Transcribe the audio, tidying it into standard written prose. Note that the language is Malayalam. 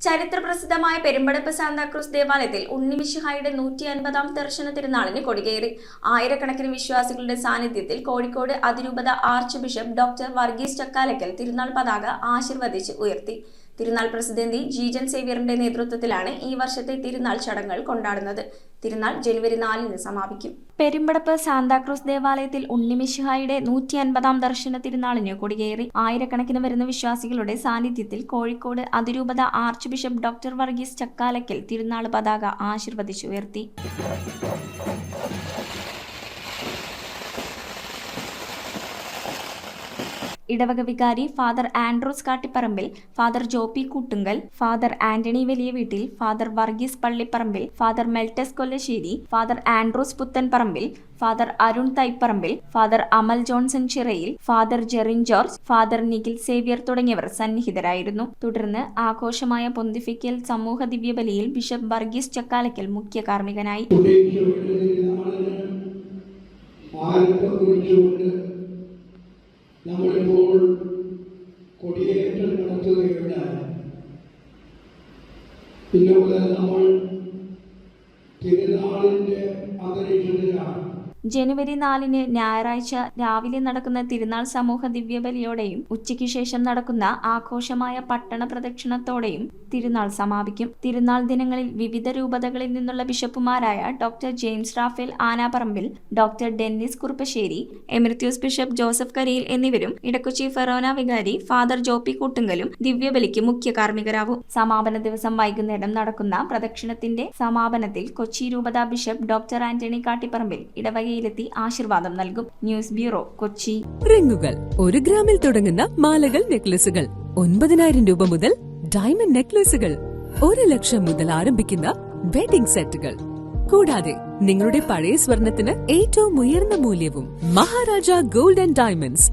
ചരിത്രപ്രസിദ്ധമായ പെരുമ്പടപ്പ് സാന്താക്രൂസ് ദേവാലയത്തിൽ ഉണ്ണിമിശിഹായുടെ 150-ാം ദർശന തിരുനാളിന് കൊടികേറി. ആയിരക്കണക്കിന് വിശ്വാസികളുടെ സാന്നിധ്യത്തിൽ കോഴിക്കോട് അതിരൂപത archbishop doctor Varghese Chakkalakkal തിരുനാൾ പതാക ആശീർവദിച്ച് ഉയർത്തി. തിരുനാൾ പ്രസിഡന്റ് ജീജൻ സേവ്യറിന്റെ നേതൃത്വത്തിലാണ് ഈ വർഷത്തെ തിരുനാൾ ചടങ്ങുകൾ കൊണ്ടാടുന്നത്. തിരുനാൾ ജനുവരി 4-ന് സമാപിക്കും. പെരുമ്പടപ്പ് സാന്താക്രൂസ് ദേവാലയത്തിൽ ഉണ്ണിമിശിഹായുടെ 150-ാം ദർശന തിരുനാളിന് കൊടികേറി. ആയിരക്കണക്കിന് വരുന്ന വിശ്വാസികളുടെ സാന്നിധ്യത്തിൽ കോഴിക്കോട് അതിരൂപത archbishop doctor Varghese Chakkalakkal തിരുനാൾ പതാക ആശീർവദിച്ച് ഉയർത്തി. ഇടവക വികാരി father Andrews Kattiparambil, father Joppy Koottunkal, father Antony Valiya Veettil, father Varghese Pallipparambil, father Meltus Kollassery, father Andrews Puthenparambil, father Arun Thaiparambil, father Amal Johnson Chirayil, father Jerin George, father Nikhil Xavier തുടങ്ങിയവർ സന്നിഹിതരായിരുന്നു. തുടർന്ന് ആഘോഷമായ പൊന്തിഫിക്കൽ സമൂഹ ദിവ്യബലിയിൽ ബിഷപ്പ് വർഗീസ് ചക്കാലക്കൽ മുഖ്യ കാർമ്മികനായി. നമ്മളിപ്പോൾ കൊടിയേറ്റം നടത്തുകയുണ്ടായി. പിന്നെ മുതൽ നമ്മൾ തിരുനാളിന്റെ അന്തരീക്ഷത്തിലാണ്. ജനുവരി 4-ന് ഞായറാഴ്ച രാവിലെ നടക്കുന്ന തിരുനാൾ സമൂഹ ദിവ്യബലിയോടെയും ഉച്ചയ്ക്ക് ശേഷം നടക്കുന്ന ആഘോഷമായ പട്ടണ പ്രദക്ഷിണത്തോടെയും തിരുനാൾ സമാപിക്കും. തിരുനാൾ ദിനങ്ങളിൽ വിവിധ രൂപതകളിൽ നിന്നുള്ള ബിഷപ്പുമാരായ doctor James Raphael Anaparambil, doctor Dennis Kuruppassery, emeritus bishop Joseph Kariyil എന്നിവരും ഇടക്കൊച്ചി ഫെറോന വികാരി ഫാദർ ജോപ്പി കൂട്ടുങ്കലും ദിവ്യബലിക്ക് മുഖ്യ കാർമ്മികരാവും. സമാപന ദിവസം വൈകുന്നേരം നടക്കുന്ന പ്രദക്ഷിണത്തിന്റെ സമാപനത്തിൽ കൊച്ചി രൂപത ബിഷപ്പ് ഡോക്ടർ ആന്റണി കാട്ടിപ്പറമ്പിൽ ഇടവകയിലെത്തി ആശീർവാദം നൽകും. News bureau, Kochi. റിങ്ങുകൾ 1 ഗ്രാമിൽ തുടങ്ങുന്ന മാലകൾ, നെക്ലസുകൾ 9,000 രൂപ മുതൽ ഡയമണ്ട് നെക്ലസുകൾ 1 ലക്ഷം മുതൽ ആരംഭിക്കുന്ന വെഡിംഗ് സെറ്റുകൾ. കൂടാതെ നിങ്ങളുടെ പഴയ സ്വർണത്തിന് ഏറ്റവും ഉയർന്ന മൂല്യവും മഹാരാജ ഗോൾഡ് ആൻഡ് ഡയമണ്ട്സ്